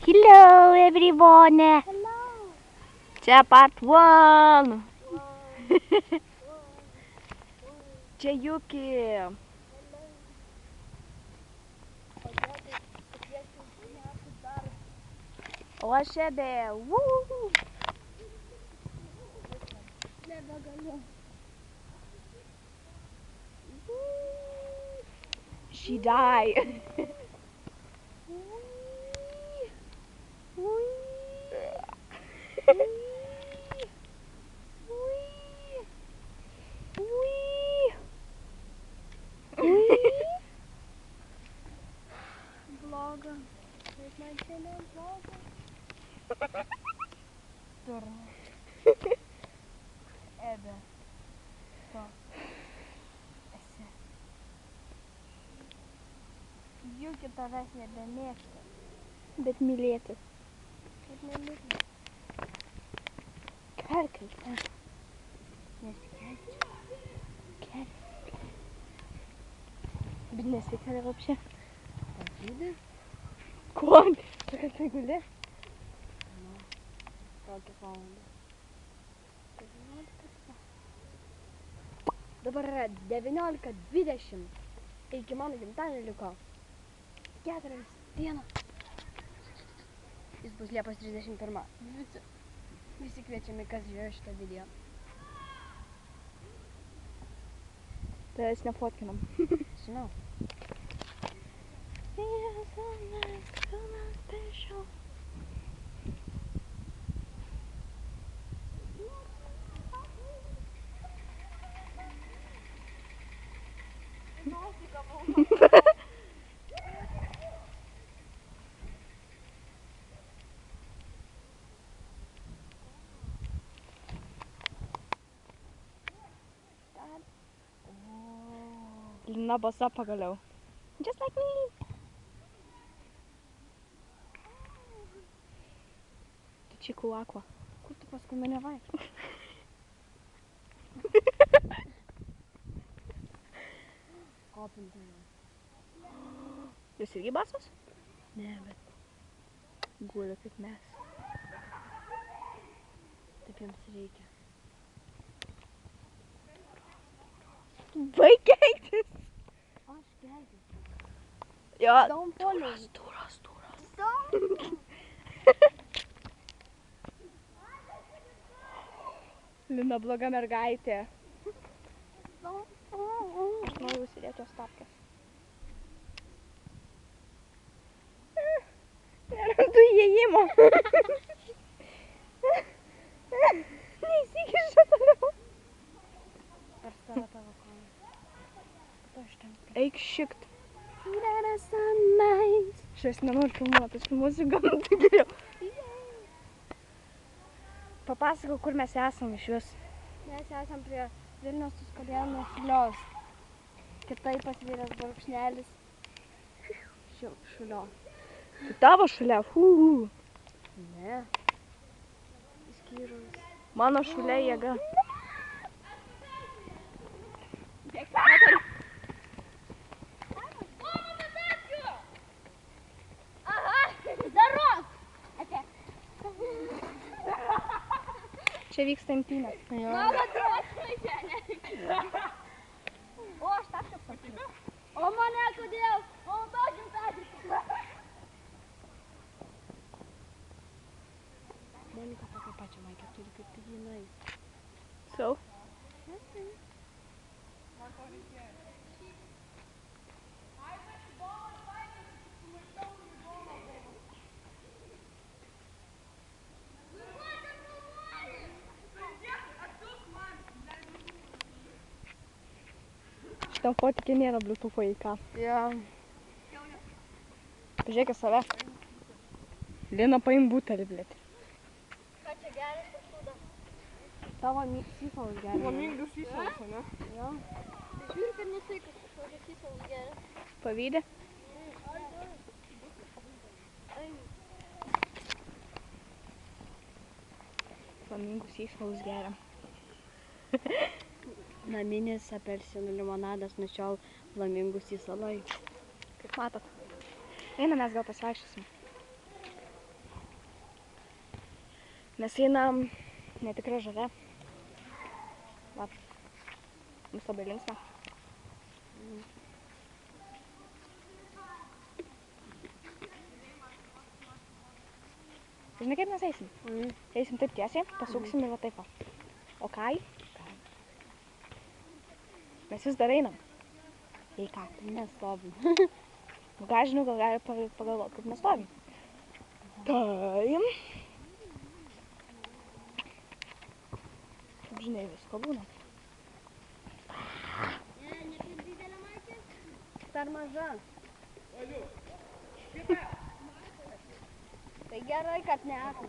Hello everyone. Hello. Čia part 1. Čia Juki. O aš Ebe. Nebegaliu. She died. Bloga. Kaip man šiandien bloga. Durna. Ebe. Tu. Esi. Juki tavęs nebemėgsta. Bet mylėti. Kaip nemėgsta. Kerkite. Несикайте. Bet nesikelia вообще. Pavydė? Kuo? Tu kad tai guli? Kokią valandą? Dabar yra 19:20. Iki mano gimtadienio liko 4 dienos. Jis bus Liepos 31. Visi kviečiami, kas žiūrėjo šitą video. Tavęs nefotkinam. Žinau. Lina basa pagaliau. Just like me. Tu čikų akva. Kur tu paskui mane vaikštai? Kopintojai. Jūs irgi basos? Ne, bet Guli kaip mes. taip jums reikia. Baik keiktis! Aš gelbėjau. Jo. Don't follow. Turas. Lina bloga mergaitė. Aš noriu užsidėti jos tapkės. Nerandu įėjimo. Neįsikiša toliau. Per save tavo koją. Tu aš ten. Eik šikt. Sunrise. Šios nenoriu filmuoti, aš filmuosiu gamtą geriau. Papasakau, kur mes esam iš vis. Mes esam prie Vilniaus Tuskulėnų šulios. Kitaip pasviręs brūkšnelis. Šulio. Tai tavo šalia. Ne. Išskyrus. Mano šalia jėga. Čia vyksta imtynės. O, aš tašką pasakiau. O mane kodėl? O to gimtadienis. Monika tokia pačia Maikė turi kaip tik jinai. So? Šitam fotikė nėra bluetooth į ką. Jo. Pažiūrėk į save. Lina paim butelį, blėt. Ką čia geras pašūda? Tavo sysalas geras. Flamingus sysalas, ne? Jo. Žiūrėk, kad nusaikas kažkokia sysalas geras. Pavydė? Flamingus sysalas geriam. Naminis apelsinų limonadas nuo šiol flamingų sysalai. Kaip matot. Eina, mes gal pasivaikščiosim. Mes einam netikra žalia. Va. Mums labai linksma. Žinai, kaip mes eisim? Eisim taip tiesiai, pasuksim ir va taip va. O kai? Mes vis dar einam. Ei ką? Nestovim. Gal žinau, gal gali pagalvoti, kaip mes stovim. Tai. Kaip žinai, visko būna. Per maža. Tai gerai, kad nesam.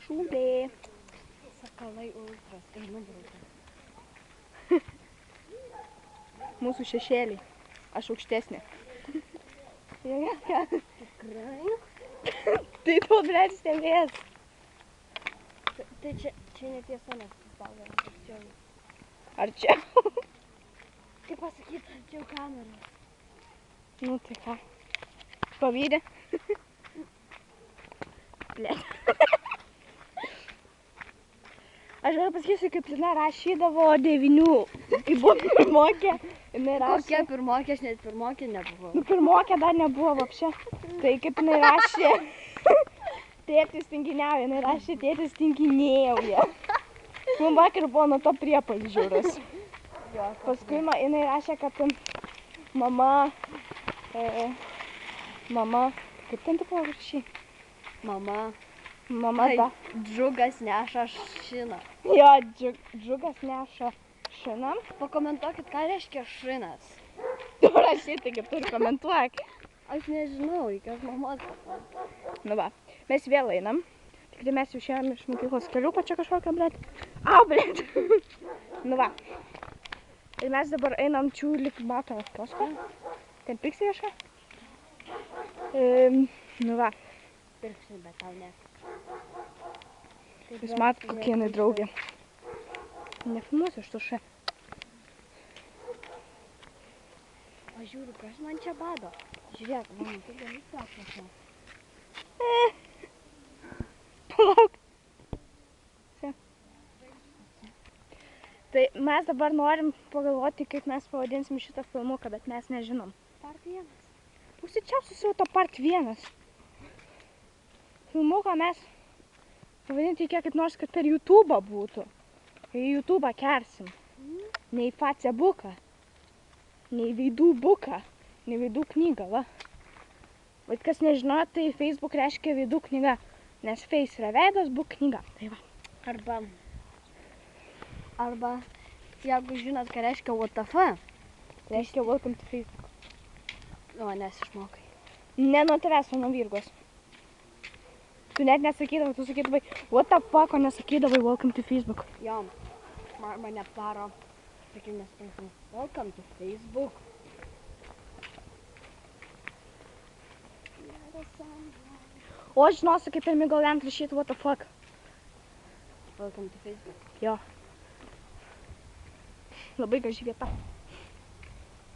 Šūdė. Sakalai ultras ir nubraukia. Mūsų šešėliai. Aš aukštesnė. Tikrai? Tai tu, blėt, stebės. Tai čia netiesa, nes suspaudė. Ar čia? Kaip pasakyti, arčiau kameros. Nu tai ką? Pavydė? Blėt. Aš galiu pasakysiu, kaip jinai rašydavo 9, kai buvo pirmokė. Kokia pirmokė, aš net pirmokė nebuvau. Nu, pirmokė dar nebuvo vapšė. Tai kaip jinai rašė, tėtis tinginiauja, jinai rašė, tėtis tinginėjauja. Man vakar buvo nuo to priepuolis žiaurus. Paskui jinai rašė, kad mama, kaip ten tipo rašy? Mama Tai ta. džugas neša šiną. Jo, džugas neša šiną. Pakomentuokit, ką reiškia šinas. Tu rašy, taigi tu ir komentuok. Aš nežinau, jokios mamos pasakė. Nu va, mes vėl einam. Tikrai mes jau išėjom iš mokyklos keliuko čia kažkokią, blėt. Au, blėt. Nu va. Ir mes dabar einam čia lik mato kioską. Ten pirksi kažką. Nu va. Pirksim, bet tau ne. Jūs matot, kokie jinai draugė. Nefilmuosiu aš tu še. Pažiūriu, kas man čia bado. Žiūrėk, mama, tu gali sakyti. Palauk. Tai mes dabar norim pagalvoti, kaip mes pavadinsim šitą filmuką, bet mes nežinom. Part 1. Užsičiausius jau to part 1. Filmuką mes pavadinti reikia kaip nors, kad per YouTube'ą būtų. Į YouTube'ą kersim. Ne į Facebooką. Ne į veidų buką. Ne į veidų knygą, va. Bet kas nežino, tai Facebook reiškia veidų knyga. Nes Face yra veidas, book knyga. Tai va. Arba, jeigu žinot, ką reiškia WTF, Reiškia welcome to Facebook. o nes išmokai. Ne nuo tavęs, o nuo Virgos. Tu net nesakydavai, tu sakydavai what the fuck, o nesakydavai welcome to Facebook. Jo, mane paro, sakyk, nesuprantu, welcome to Facebook. O aš žinosiu, kaip pirmi gal ant rašyti what the fuck. Welcome to Facebook. Jo. Labai graži vieta.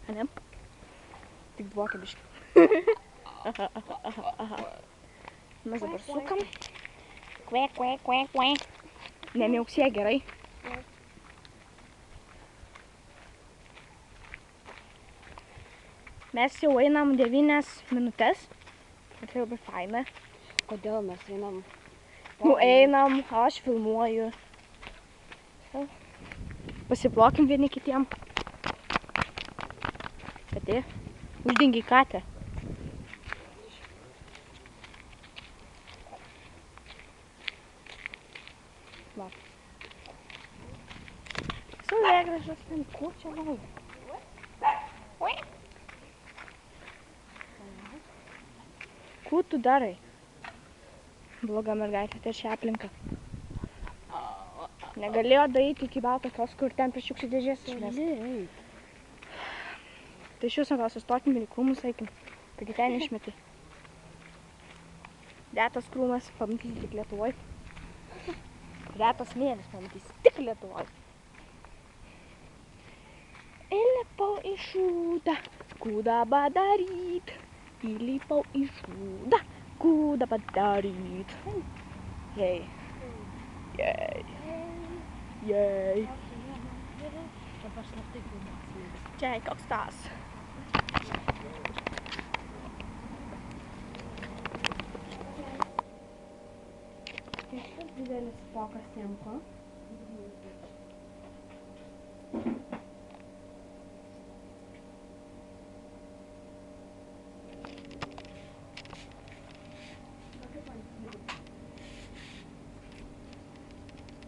Ane? Tik dvokia biškai. Mes dabar sukam. Kve. Nemiauksė gerai. Mes jau einam 9 minutės. Ir tai labai faina. Kodėl mes einam? Nu einam, aš filmuoju. Pasiplokim vieni kitiem. Katė. Uždengi katę. Va. Saulėgrąžos ten, ko čia laukia? Ko tu darai? Bloga mergaitė, tai šią aplinką. Negalėjo daryti iki balto kiosko, kur ten prie šiukšlių dėžės išmest. Tai iš jūsų gal sustokim ir į krūmus eikim. Taigi ten išmeti. Retas krūmas pamatysi tik Lietuvoj. Retas mėlis pamatysi tik Lietuvoj. Įlipau į šūdą, kūdą padaryt. Įlipau į šūdą, kūdą padaryt. Jei. Jei. Jei. Dabar slaptai filmuosimės. Čia koks tas. Šitas didelis pokas Janko.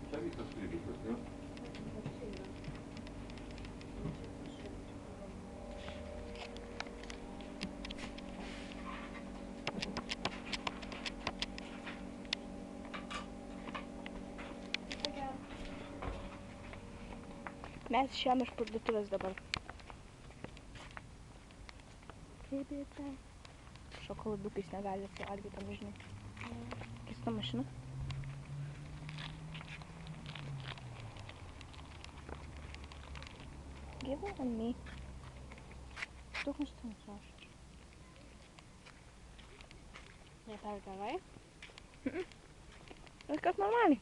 Čia visas kūrybiškas, ne? Mes išėjom iš parduotuvės dabar. Kaip į tai? Šokoladukais negali atsivalgyti, žinai. Kas ta mašina? Give it on me. Daug mašinų aš. Ne per gerai? Viskas normaliai.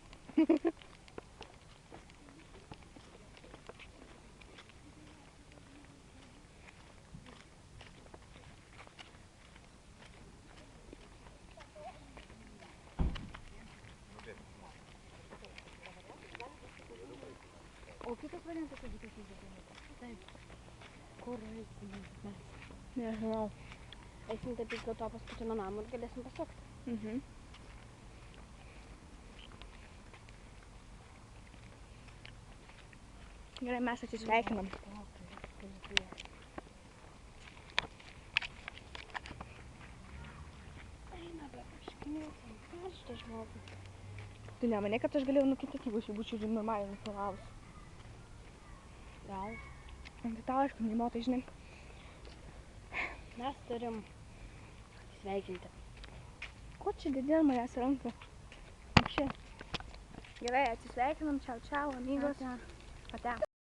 O kitas variantas, kad kitas įsidėmėtas. Taip. Kur eisim mes? Nežinau. Eisim taip iki to paskutinio namo ir galėsim pasukti. Mhm. Gerai, mes atsisveikinam. Eina be kažkiniuosim. Karštą žmogų. Tu nemanai, kad aš galėjau nukentėti, jeigu aš jau būčiau normaliai nufilmavus. Gal. Tai tau aišku, nemotai, žinai. Mes turim sveikinti. Ko čia didėl manęs ranką? Čia. Gerai, atsisveikinam, čiau, čiau, amigos. Ate.